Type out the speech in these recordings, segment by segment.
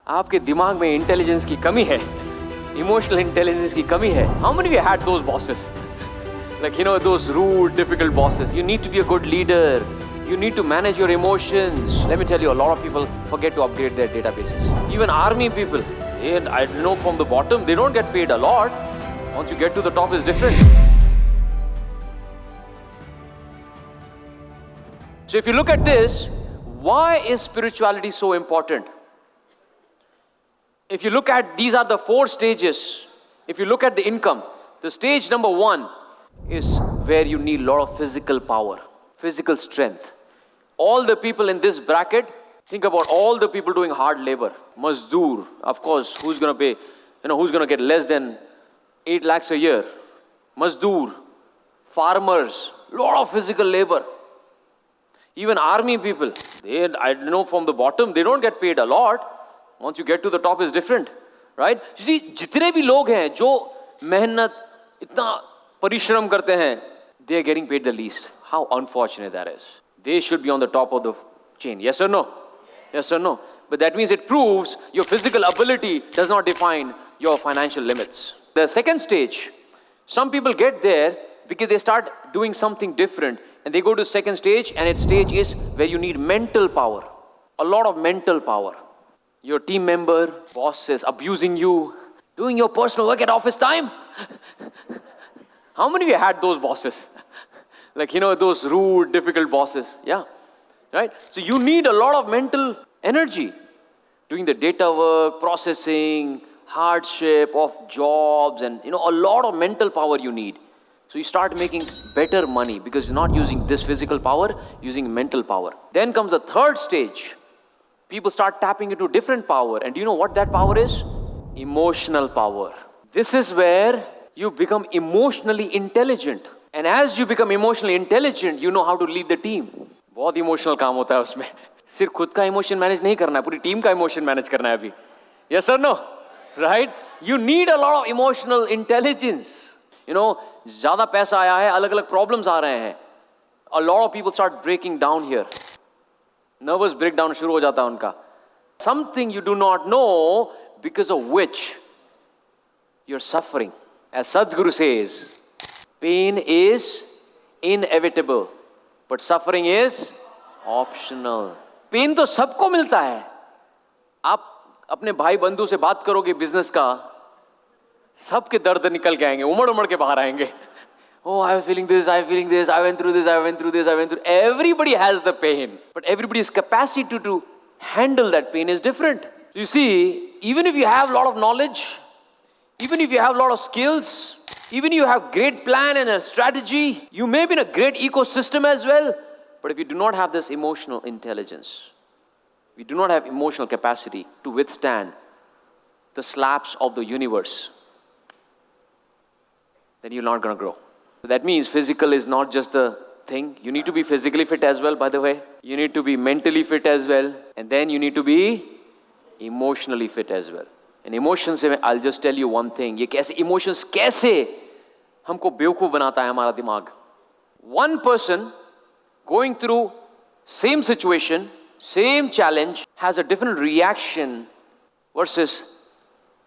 आपके दिमाग में इंटेलिजेंस की कमी है, इमोशनल इंटेलिजेंस की कमी है. How many of you had those bosses? Like, those rude, difficult bosses. You need to be a good leader. You need to manage your emotions. Let me tell you, a lot of people forget to upgrade their databases. Even army people, I know from the bottom, they don't get paid a lot. Once you get to the top, it's different. So if you look at this, why is spirituality so important? If you look at, these are the 4 stages. If you look at the income, the stage number 1 is where you need a lot of physical power, physical strength. All the people in this bracket, think about all the people doing hard labor. Mazdoor, of course, who's going to pay, who's going to get less than 8 lakhs a year? Mazdoor, farmers, lot of physical labor. Even army people, I know from the bottom, they don't get paid a lot. Once you get to the top, it's different, right? You see, जितने भी लोग हैं जो मेहनत इतना परिश्रम करते हैं, they are getting paid the least. How unfortunate that is. They should be on the top of the chain. Yes or no? Yes or no? But that means it proves your physical ability does not define your financial limits. The second stage, some people get there because they start doing something different, and they go to the second stage, and its stage is where you need mental power, a lot of mental power. Your team member, boss is abusing you, doing your personal work at office time. How many of you had those bosses? Like, those rude, difficult bosses. Yeah, right? So you need a lot of mental energy. Doing the data work, processing, hardship of jobs, and, a lot of mental power you need. So you start making better money because you're not using this physical power, using mental power. Then comes the third stage. People start tapping into different power. And do you know what that power is? Emotional power. This is where you become emotionally intelligent. And as you become emotionally intelligent, you know how to lead the team. बहुत emotional काम होता है उसमें. सिर्फ खुद का emotion manage नहीं करना है, पूरी team का emotion manage करना है अभी. Yes or no? Right? You need a lot of emotional intelligence. ज़्यादा पैसा आया है, अलग-अलग problems आ रहे हैं. A lot of people start breaking down here. Nervous breakdown शुरू हो जाता है उनका. Something you do not know because of which you're suffering. As Sadhguru says, pain is inevitable, but suffering is optional. Pain तो सबको मिलता है. आप अपने भाई बंधु से बात करोगे बिजनेस का, सबके दर्द निकल के आएंगे, उमड़ के बाहर आएंगे. Oh, I am feeling this, I went through this. Everybody has the pain, but everybody's capacity to handle that pain is different. You see, even if you have a lot of knowledge, even if you have a lot of skills, even if you have great plan and a strategy, you may be in a great ecosystem as well, but if you do not have this emotional intelligence, you do not have emotional capacity to withstand the slaps of the universe, then you're not going to grow. So that means physical is not just the thing. You need to be physically fit as well, by the way. You need to be mentally fit as well. And then you need to be emotionally fit as well. And emotions, I'll just tell you one thing. ये कैसे emotions कैसे हमको बेवकूफ बनाता है हमारा दिमाग. One person going through same situation, same challenge, has a different reaction versus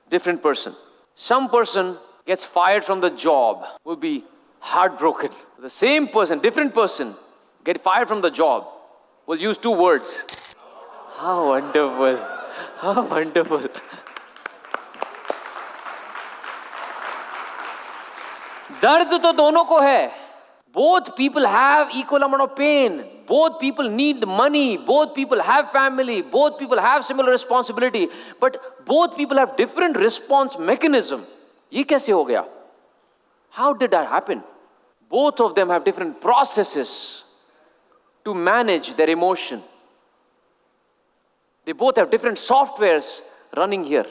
different person. Some person gets fired from the job, will be heartbroken. The same person, different person, get fired from the job, will use 2 words. How wonderful. How wonderful. दर्द तो दोनों को है. Both people have equal amount of pain. Both people need money. Both people have family. Both people have similar responsibility. But both people have different response mechanism. ये कैसे हो गया? How did that happen? Both of them have different processes to manage their emotion. They both have different softwares running here.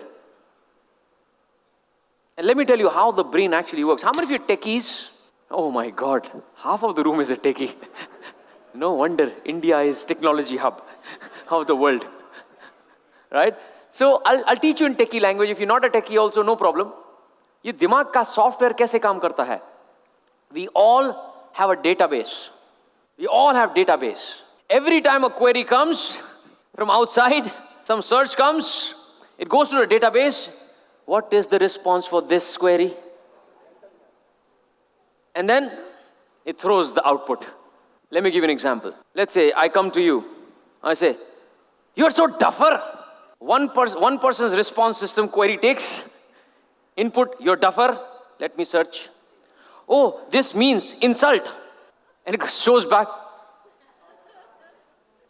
And let me tell you how the brain actually works. How many of you techies? Oh my God, half of the room is a techie. No wonder India is technology hub of the world. Right? So I'll teach you in techie language. If you're not a techie also, no problem. ये दिमाग का software कैसे काम करता है? We all have a database. We all have database. Every time a query comes from outside, some search comes, It goes to the database. What is the response for this query? And then it throws the output. Let me give you an example. Let's say I come to you. I say, "You're so duffer." One person's response system query takes input, "You're duffer." Let me search. "Oh, this means insult." And it shows back,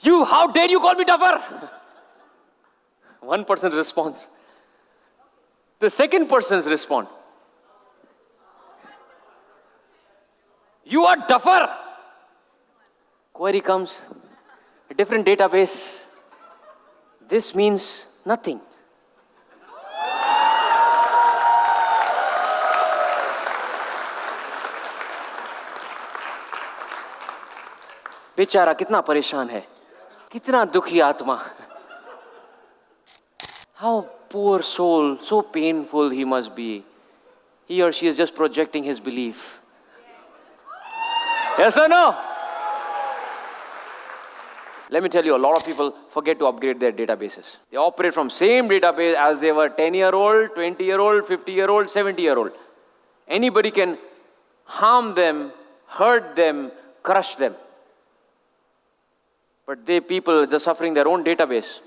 "You, how dare you call me duffer?" One person's response. The second person's response, "You are duffer." Query comes, a different database. This means nothing. बेचारा कितना परेशान है, कितना दुखी आत्मा. How poor soul, so painful he must be. He or she is just projecting his belief. Yes or no? Let me tell you, a lot of people forget to upgrade their databases. They operate from same database as they were 10-year-old, 20-year-old, 50-year-old, 70-year-old. Anybody can harm them, hurt them, crush them. But they people just suffering their own database.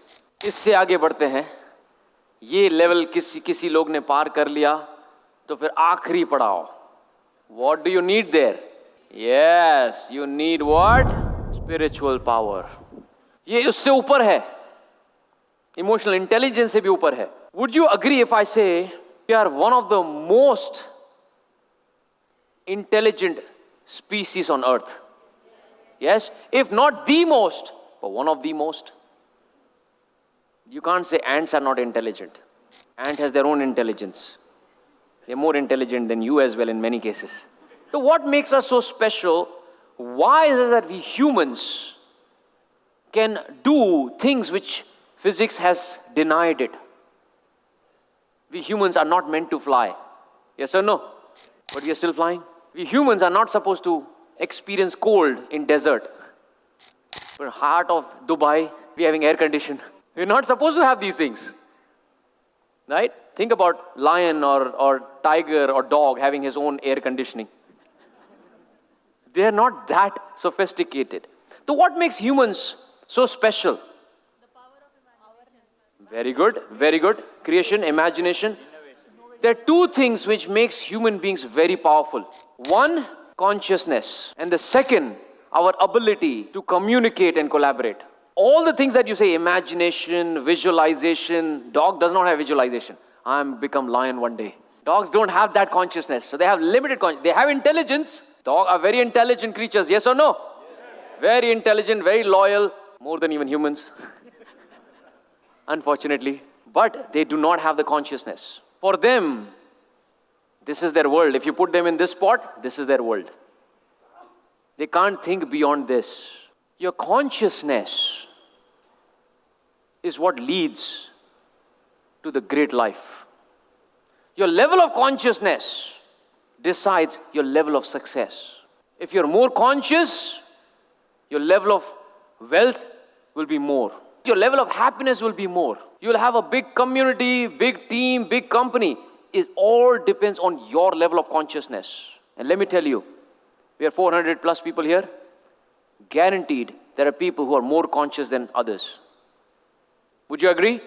इससे आगे बढ़ते हैं. ये level किसी लोग ने पार कर लिया, तो फिर आखिरी पड़ाव. What do you need there? Yes, you need what? Spiritual power. ये उससे ऊपर है. Emotional intelligence से भी ऊपर है. Would you agree if I say we are one of the most intelligent species on earth? Yes, if not the most, but one of the most. You can't say ants are not intelligent. Ant has their own intelligence. They're more intelligent than you as well in many cases. So what makes us so special? Why is it that we humans can do things which physics has denied it? We humans are not meant to fly. Yes or no? But we are still flying. We humans are not supposed to experience cold in desert. But heart of Dubai, we're having air condition. We're not supposed to have these things. Right? Think about lion or tiger or dog having his own air conditioning. They are not that sophisticated. So what makes humans so special? The power of imagination. Very good, very good. Creation, imagination. There are two things which makes human beings very powerful. One, consciousness. And the second, our ability to communicate and collaborate. All the things that you say, imagination, visualization, dog does not have visualization. I'm become lion one day. Dogs don't have that consciousness. So they have limited consciousness. They have intelligence. Dogs are very intelligent creatures, yes or no? Yes. Very intelligent, very loyal, more than even humans. Unfortunately. But they do not have the consciousness. For them, this is their world. If you put them in this spot, this is their world. They can't think beyond this. Your consciousness is what leads to the great life. Your level of consciousness decides your level of success. If you're more conscious, your level of wealth will be more. Your level of happiness will be more. You'll have a big community, big team, big company. It all depends on your level of consciousness. And let me tell you, we are 400 plus people here. Guaranteed, there are people who are more conscious than others. Would you agree? Yes.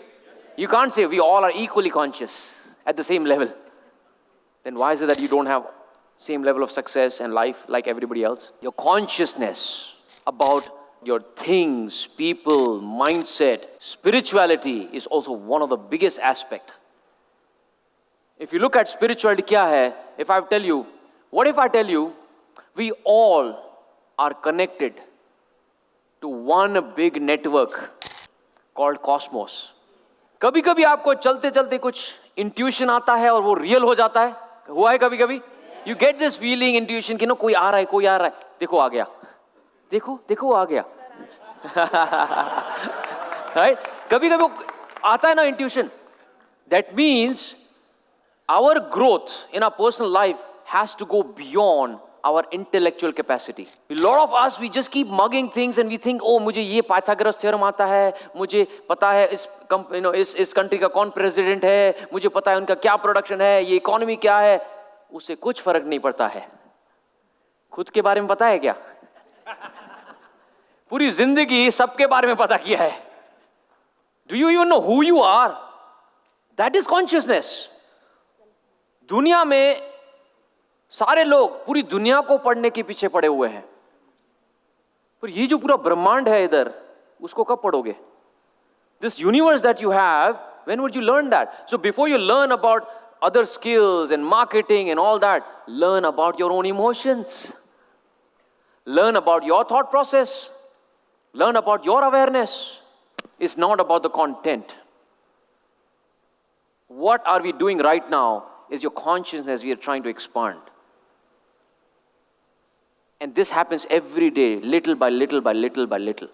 You can't say we all are equally conscious at the same level. Then why is it that you don't have same level of success and life like everybody else? Your consciousness about your things, people, mindset, spirituality is also one of the biggest aspects. If you look at spirituality, kya hai? If I tell you, what if I tell you, we all are connected to one big network called cosmos. कभी कभी आपको चलते चलते कुछ intuition आता है और वो real हो जाता है. हुआ है कभी कभी? You get this feeling, intuition कि नो कोई आ रहा है. देखो आ गया. देखो आ गया. Right? कभी कभी आता है ना intuition. That means our growth in our personal life has to go beyond our intellectual capacity. A lot of us, we just keep mugging things and we think, oh, मुझे ये Pythagoras theorem आता है, मुझे पता है इस country का कौन president है, मुझे पता है उनका क्या production है, ये economy क्या है, उससे कुछ फर्क नहीं पड़ता है. खुद के बारे में पता है क्या? पूरी जिंदगी सबके बारे में पता किया है. Do you even know who you are? That is consciousness. दुनिया में सारे लोग पूरी दुनिया को पढ़ने के पीछे पड़े हुए हैं, पर ये जो पूरा ब्रह्मांड है इधर, उसको कब पढ़ोगे? This universe that you have, when would you learn that? So before you learn about other skills and marketing and all that, learn about your own emotions. Learn about your thought process. Learn about your awareness. It's not about the content. What are we doing right now is your consciousness we are trying to expand. And this happens every day, little by little by little by little.